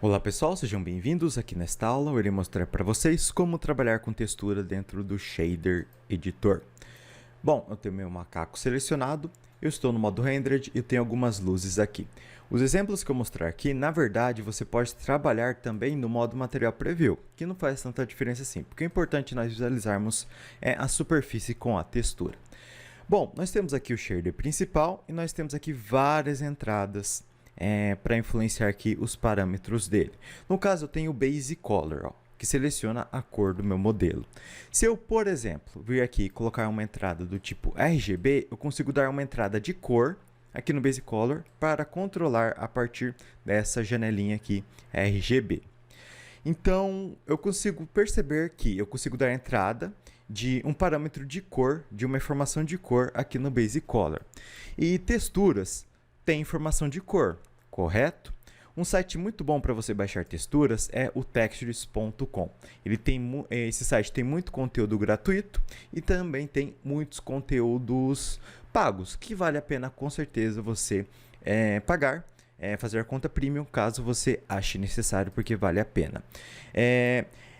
Olá pessoal, sejam bem-vindos. Aqui nesta aula eu irei mostrar para vocês como trabalhar com textura dentro do Shader Editor. Bom, eu tenho meu macaco selecionado, eu estou no modo Rendered e tenho algumas luzes aqui. Os exemplos que eu mostrar aqui, na verdade, você pode trabalhar também no modo Material Preview, que não faz tanta diferença assim, porque é importante nós visualizarmos a superfície com a textura. Bom, nós temos aqui o shader principal e nós temos aqui várias entradas para influenciar aqui os parâmetros dele. No caso, eu tenho o Base Color, ó, que seleciona a cor do meu modelo. Se eu, por exemplo, vir aqui e colocar uma entrada do tipo RGB, eu consigo dar uma entrada de cor aqui no Base Color para controlar a partir dessa janelinha aqui RGB. Então, eu consigo perceber que eu consigo dar entrada de um parâmetro de cor, de uma informação de cor aqui no Base Color. E texturas tem informação de cor, correto? Um site muito bom para você baixar texturas é o textures.com. Esse site tem muito conteúdo gratuito e também tem muitos conteúdos pagos, que vale a pena com certeza você pagar, fazer a conta premium caso você ache necessário, porque vale a pena.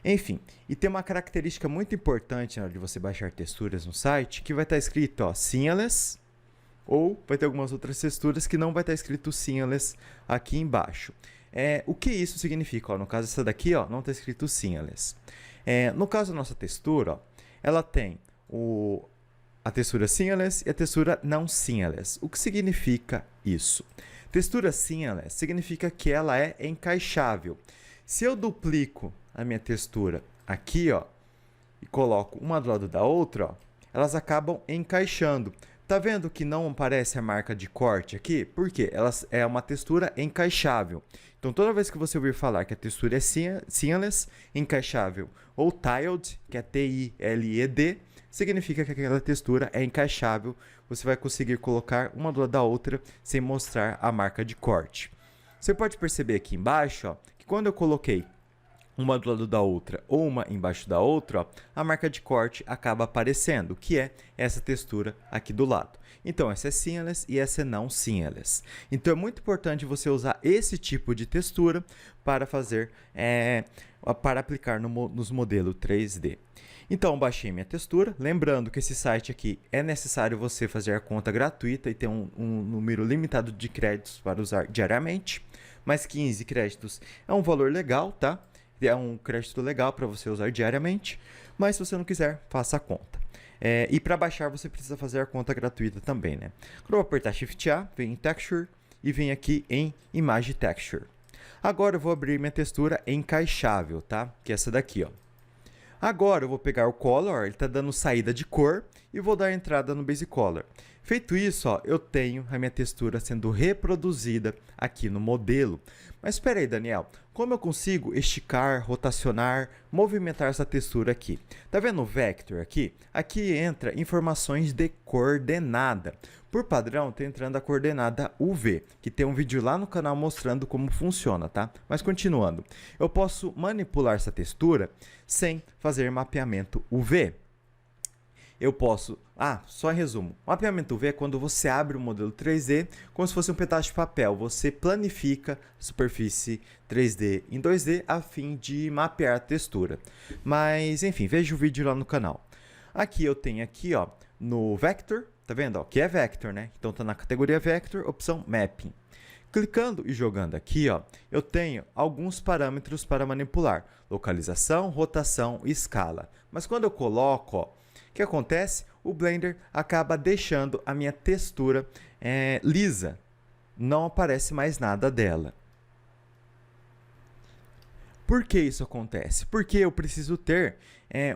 Enfim, e tem uma característica muito importante na hora de você baixar texturas no site, que vai estar escrito, ó, seamless, ou vai ter algumas outras texturas que não vai estar escrito seamless aqui embaixo. O que isso significa? Ó, no caso, essa daqui, ó, não está escrito seamless. No caso da nossa textura, ó, ela tem a textura seamless e a textura não seamless. O que significa isso? Textura seamless significa que ela é encaixável. Se eu duplico a minha textura aqui, ó, e coloco uma do lado da outra, ó, elas acabam encaixando. Tá vendo que não aparece a marca de corte aqui? Por quê? Ela é uma textura encaixável. Então, toda vez que você ouvir falar que a textura é seamless, encaixável, ou tiled, que é T-I-L-E-D, significa que aquela textura é encaixável. Você vai conseguir colocar uma do lado da outra sem mostrar a marca de corte. Você pode perceber aqui embaixo, ó, que quando eu coloquei uma do lado da outra ou uma embaixo da outra, ó, a marca de corte acaba aparecendo, que é essa textura aqui do lado. Então, essa é seamless e essa é não seamless. Então, é muito importante você usar esse tipo de textura para fazer, para aplicar nos modelos 3D. Então, baixei minha textura. Lembrando que esse site aqui é necessário você fazer a conta gratuita e ter um número limitado de créditos para usar diariamente. Mas 15 créditos é um valor legal, tá? É um crédito legal para você usar diariamente, mas se você não quiser, faça a conta. E para baixar, você precisa fazer a conta gratuita também, né? Quando eu apertar Shift A, vem em Texture e vem aqui em Image Texture. Agora eu vou abrir minha textura encaixável, tá? Que é essa daqui, ó. Agora eu vou pegar o Color, ele está dando saída de cor, e vou dar entrada no Base Color. Feito isso, ó, eu tenho a minha textura sendo reproduzida aqui no modelo. Mas espera aí, Daniel, como eu consigo esticar, rotacionar, movimentar essa textura aqui? Tá vendo o Vector aqui? Aqui entra informações de coordenada. Por padrão, está entrando a coordenada UV, que tem um vídeo lá no canal mostrando como funciona, tá? Mas continuando, eu posso manipular essa textura sem fazer mapeamento UV. Eu posso... só em resumo. Mapeamento UV é quando você abre o modelo 3D como se fosse um pedaço de papel. Você planifica a superfície 3D em 2D a fim de mapear a textura. Mas, enfim, veja o vídeo lá no canal. Aqui eu tenho aqui, ó, no Vector, tá vendo? Ó, que é Vector, né? Então tá na categoria Vector, opção Mapping. Clicando e jogando aqui, ó, eu tenho alguns parâmetros para manipular. Localização, rotação e escala. Mas quando eu coloco, ó, o que acontece? O Blender acaba deixando a minha textura lisa. Não aparece mais nada dela. Por que isso acontece? Porque eu preciso ter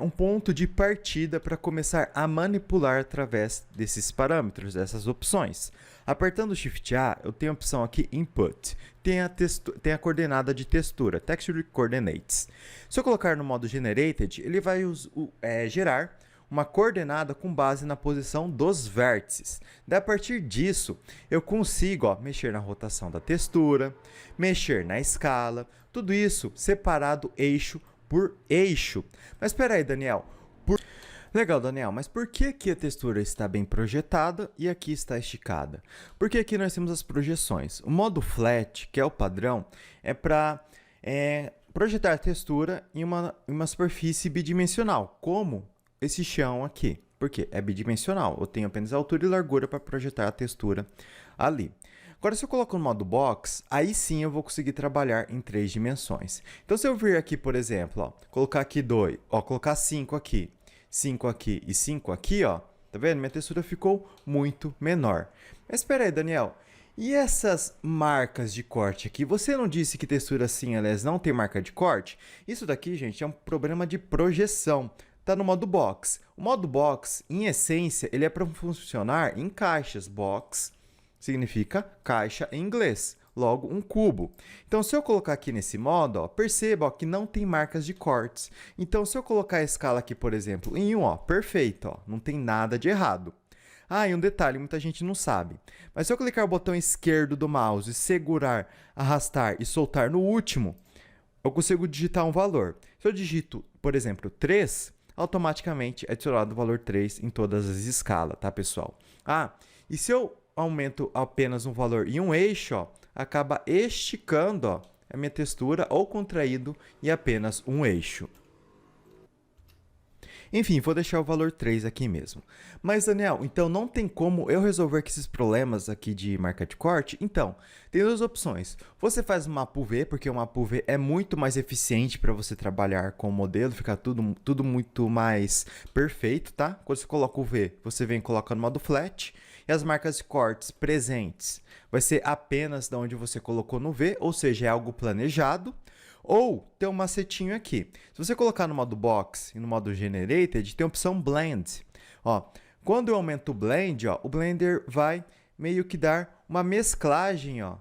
um ponto de partida para começar a manipular através desses parâmetros, dessas opções. Apertando o Shift A, eu tenho a opção aqui Input. Tem a coordenada de textura, Texture Coordinates. Se eu colocar no modo Generated, ele vai gerar uma coordenada com base na posição dos vértices. Daí, a partir disso, eu consigo, ó, mexer na rotação da textura, mexer na escala, tudo isso separado eixo por eixo. Mas espera aí, Daniel. Legal, Daniel, mas por que aqui a textura está bem projetada e aqui está esticada? Porque aqui nós temos as projeções. O modo Flat, que é o padrão, é para projetar a textura em uma superfície bidimensional, como esse chão aqui. Por quê? É bidimensional. Eu tenho apenas altura e largura para projetar a textura ali. Agora, se eu coloco no modo box, aí sim eu vou conseguir trabalhar em 3 dimensões. Então, se eu vir aqui, por exemplo, ó, colocar aqui 2, ó, colocar 5 aqui e 5 aqui, ó, tá vendo? Minha textura ficou muito menor. Mas espera aí, Daniel. E essas marcas de corte aqui? Você não disse que textura assim, aliás, não tem marca de corte? Isso daqui, gente, é um problema de projeção. Tá no modo box. O modo box, em essência, ele é para funcionar em caixas. Box significa caixa em inglês. Logo, um cubo. Então, se eu colocar aqui nesse modo, ó, perceba ó, que não tem marcas de cortes. Então, se eu colocar a escala aqui, por exemplo, em 1, ó, perfeito, ó, não tem nada de errado. Ah, e um detalhe, muita gente não sabe. Mas se eu clicar o botão esquerdo do mouse, segurar, arrastar e soltar no último, eu consigo digitar um valor. Se eu digito, por exemplo, 3, automaticamente é adicionado o valor 3 em todas as escalas, tá, pessoal? Ah, e se eu aumento apenas um valor em um eixo, ó, acaba esticando ó, a minha textura ou contraído em apenas um eixo. Enfim, vou deixar o valor 3 aqui mesmo. Mas, Daniel, então não tem como eu resolver esses problemas aqui de marca de corte? Então, tem 2 opções. Você faz um mapa UV, porque o mapa UV é muito mais eficiente para você trabalhar com o modelo, fica tudo muito mais perfeito, tá? Quando você coloca o UV, você vem e coloca no modo flat, e as marcas de cortes presentes vai ser apenas de onde você colocou no V, ou seja, é algo planejado. Ou tem um macetinho aqui. Se você colocar no modo Box e no modo Generated, tem a opção Blend. Ó, quando eu aumento o Blend, ó, o Blender vai meio que dar uma mesclagem, ó.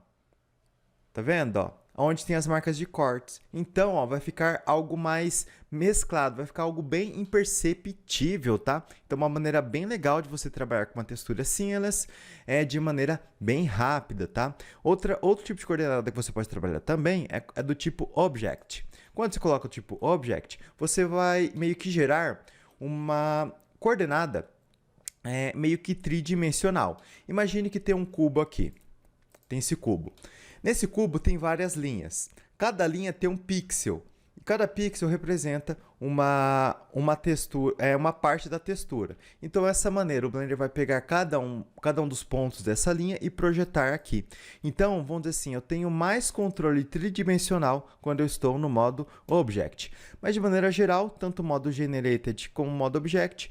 Tá vendo, ó? Onde tem as marcas de cortes. Então, ó, vai ficar algo mais mesclado, vai ficar algo bem imperceptível, tá? Então, uma maneira bem legal de você trabalhar com uma textura seamless é de maneira bem rápida, tá? Outro tipo de coordenada que você pode trabalhar também é do tipo Object. Quando você coloca o tipo Object, você vai meio que gerar uma coordenada meio que tridimensional. Imagine que tem um cubo aqui. Tem esse cubo. Nesse cubo tem várias linhas. Cada linha tem um pixel. E cada pixel representa uma textura, uma parte da textura. Então, dessa maneira, o Blender vai pegar cada um dos pontos dessa linha e projetar aqui. Então, vamos dizer assim, eu tenho mais controle tridimensional quando eu estou no modo Object. Mas, de maneira geral, tanto o modo Generated como o modo Object,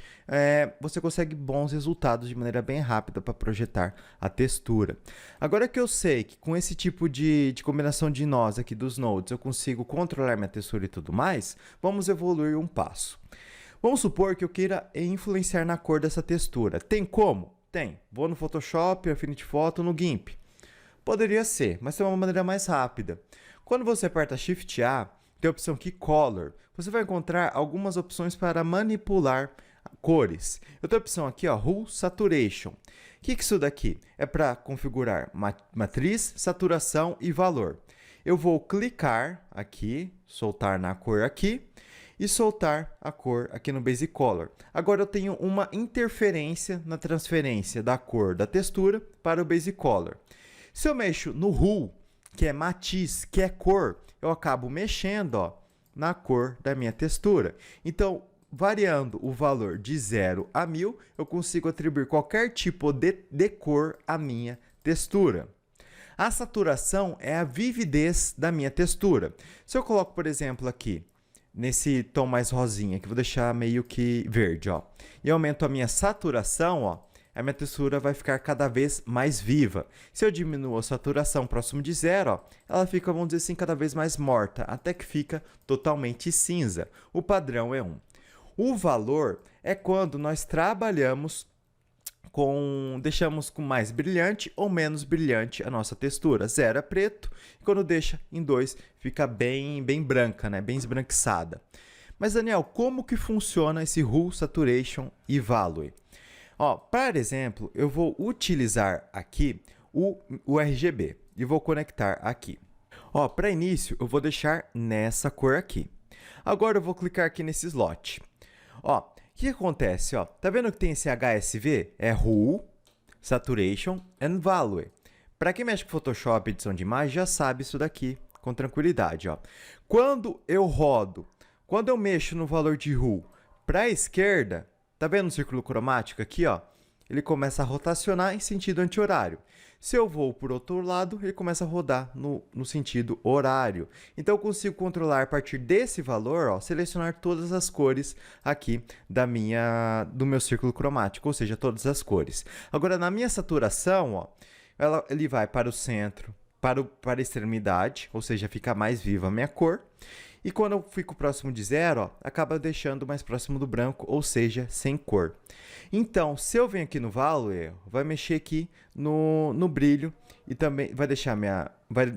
você consegue bons resultados de maneira bem rápida para projetar a textura. Agora que eu sei que com esse tipo de combinação de nós aqui dos nodes, eu consigo controlar minha textura e tudo mais, vamos evoluir um passo. Vamos supor que eu queira influenciar na cor dessa textura. Tem como? Tem. Vou no Photoshop, Affinity Photo, no GIMP. Poderia ser, mas tem uma maneira mais rápida. Quando você aperta Shift A, tem a opção aqui Color. Você vai encontrar algumas opções para manipular cores. Eu tenho a opção aqui, ó, Hue Saturation. O que é isso daqui? É para configurar matriz, saturação e valor. Eu vou clicar aqui, soltar na cor aqui, e soltar a cor aqui no Basic Color. Agora eu tenho uma interferência na transferência da cor da textura para o Basic Color. Se eu mexo no Hue, que é matiz, que é cor, eu acabo mexendo ó, na cor da minha textura. Então, variando o valor de 0 a 1000, eu consigo atribuir qualquer tipo de cor à minha textura. A saturação é a vividez da minha textura. Se eu coloco, por exemplo, aqui, nesse tom mais rosinha, que vou deixar meio que verde, ó, e aumento a minha saturação, ó, a minha textura vai ficar cada vez mais viva. Se eu diminuo a saturação próximo de 0, ó, ela fica, vamos dizer assim, cada vez mais morta, até que fica totalmente cinza. O padrão é 1. O valor é quando nós trabalhamos deixamos com mais brilhante ou menos brilhante a nossa textura. 0 é preto, e quando deixa em 2, fica bem branca, né? Bem esbranquiçada. Mas, Daniel, como que funciona esse Hue, Saturation e Value? Ó, para exemplo, eu vou utilizar aqui o RGB e vou conectar aqui. Ó, para início, eu vou deixar nessa cor aqui. Agora eu vou clicar aqui nesse slot. Ó, o que acontece? Ó, tá vendo que tem esse HSV? É Hue, Saturation and Value. Para quem mexe com Photoshop, edição de imagem, já sabe isso daqui com tranquilidade, ó. Quando eu mexo no valor de Ru para a esquerda, tá vendo o círculo cromático aqui, ó? Ele começa a rotacionar em sentido anti-horário. Se eu vou por outro lado, ele começa a rodar no sentido horário. Então, eu consigo controlar a partir desse valor, ó, selecionar todas as cores aqui do meu círculo cromático, ou seja, todas as cores. Agora, na minha saturação, ó, ele vai para o centro, para a extremidade, ou seja, fica mais viva a minha cor. E quando eu fico próximo de zero, ó, acaba deixando mais próximo do branco, ou seja, sem cor. Então, se eu venho aqui no Value, vai mexer aqui no brilho e também vai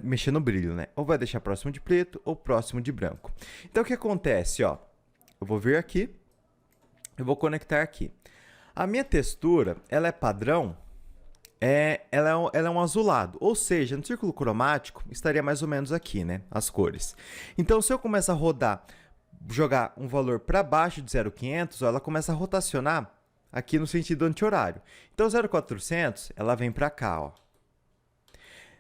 mexer no brilho, né? Ou vai deixar próximo de preto ou próximo de branco. Então, o que acontece, ó? Eu vou vir aqui, eu vou conectar aqui. A minha textura, ela é padrão. Ela é um azulado, ou seja, no círculo cromático estaria mais ou menos aqui, né, as cores. Então, se eu começar a rodar, jogar um valor para baixo de 0,500, ela começa a rotacionar aqui no sentido anti-horário. Então, 0,400, ela vem para cá, ó.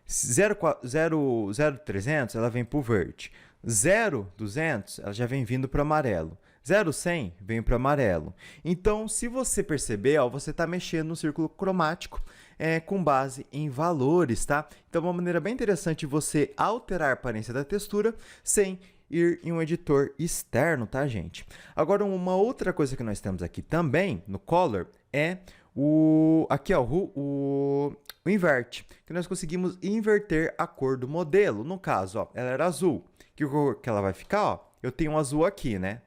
0,300, ela vem para o verde. 0,200, ela já vem vindo para o amarelo. 0,100 vem para o amarelo. Então, se você perceber, ó, você está mexendo no círculo cromático com base em valores, tá? Então, uma maneira bem interessante de você alterar a aparência da textura sem ir em um editor externo, tá, gente? Agora, uma outra coisa que nós temos aqui também no Color é o inverte, que nós conseguimos inverter a cor do modelo. No caso, ó, ela era azul. Que cor que ela vai ficar, ó? Eu tenho um azul aqui, né?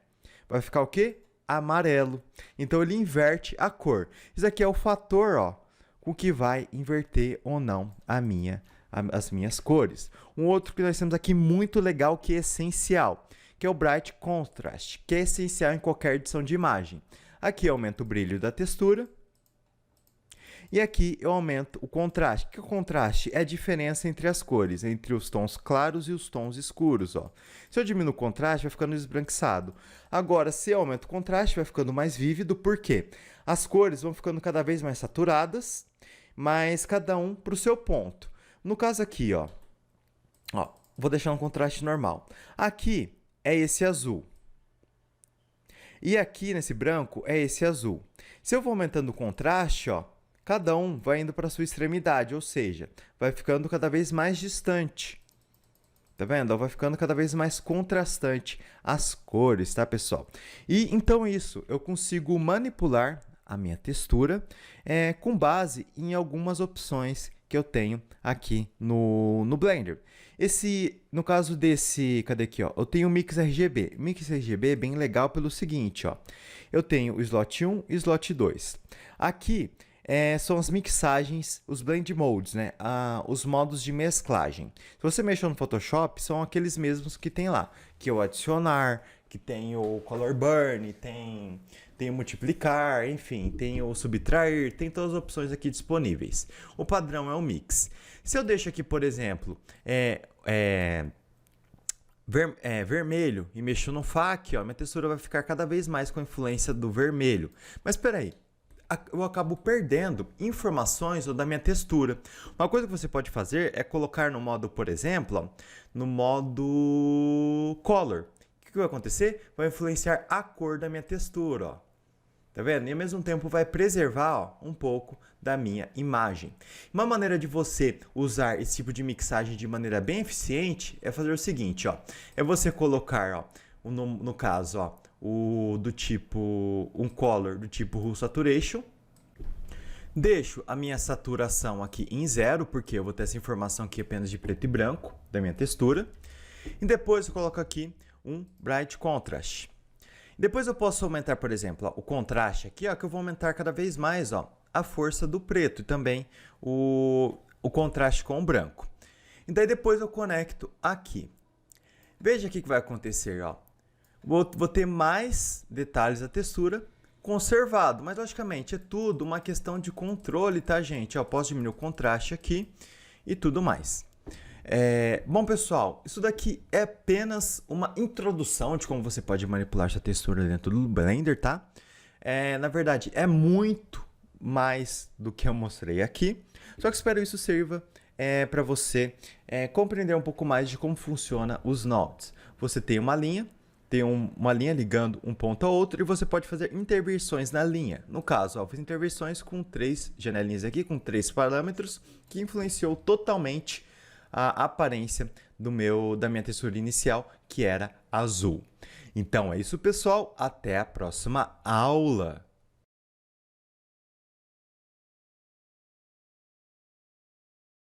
Vai ficar o quê? Amarelo. Então, ele inverte a cor. Isso aqui é o fator, ó, com que vai inverter ou não as minhas cores. Um outro que nós temos aqui muito legal, que é essencial, que é o Bright Contrast, que é essencial em qualquer edição de imagem. Aqui eu aumento o brilho da textura. E aqui eu aumento o contraste. O que é o contraste? É a diferença entre as cores, entre os tons claros e os tons escuros, ó. Se eu diminuo o contraste, vai ficando esbranquiçado. Agora, se eu aumento o contraste, vai ficando mais vívido. Por quê? As cores vão ficando cada vez mais saturadas, mas cada um para o seu ponto. No caso aqui, ó, vou deixar um contraste normal. Aqui é esse azul. E aqui nesse branco é esse azul. Se eu vou aumentando o contraste, ó, cada um vai indo para a sua extremidade, ou seja, vai ficando cada vez mais distante. Tá vendo? Vai ficando cada vez mais contrastante as cores, tá, pessoal? E então isso, eu consigo manipular a minha textura com base em algumas opções que eu tenho aqui no Blender. No caso desse, cadê aqui, ó? Eu tenho o Mix RGB. O Mix RGB é bem legal pelo seguinte, ó. Eu tenho o slot 1 e slot 2. Aqui são as mixagens, os blend modes, né? Os modos de mesclagem. Se você mexer no Photoshop, são aqueles mesmos que tem lá. Que é o adicionar, que tem o color burn, tem o multiplicar, enfim, tem o subtrair, tem todas as opções aqui disponíveis. O padrão é o mix. Se eu deixo aqui, por exemplo, vermelho e mexo no FAC, ó, minha textura vai ficar cada vez mais com a influência do vermelho. Mas espera aí. Eu acabo perdendo informações da minha textura. Uma coisa que você pode fazer é colocar no modo, por exemplo, ó, no modo Color. O que vai acontecer? Vai influenciar a cor da minha textura, ó. Tá vendo? E ao mesmo tempo vai preservar, ó, um pouco da minha imagem. Uma maneira de você usar esse tipo de mixagem de maneira bem eficiente é fazer o seguinte, ó. É você colocar, ó, no caso, ó, um color do tipo Hue Saturation. Deixo a minha saturação aqui em 0, porque eu vou ter essa informação aqui apenas de preto e branco da minha textura. E depois eu coloco aqui um Bright Contrast. Depois eu posso aumentar, por exemplo, ó, o contraste aqui, ó, que eu vou aumentar cada vez mais, ó, a força do preto e também o contraste com o branco. E daí depois eu conecto aqui. Veja o que vai acontecer, ó. Vou ter mais detalhes da textura conservado, mas logicamente é tudo uma questão de controle, tá, gente? Eu posso diminuir o contraste aqui e tudo mais. Bom, pessoal, isso daqui é apenas uma introdução de como você pode manipular essa textura dentro do Blender, tá? Na verdade, é muito mais do que eu mostrei aqui, só que espero isso sirva para você compreender um pouco mais de como funciona os nodes. Você tem uma linha, uma linha ligando um ponto a outro e você pode fazer interversões na linha. No caso, eu fiz interversões com 3 janelinhas aqui, com 3 parâmetros, que influenciou totalmente a aparência da minha textura inicial, que era azul. Então é isso, pessoal. Até a próxima aula!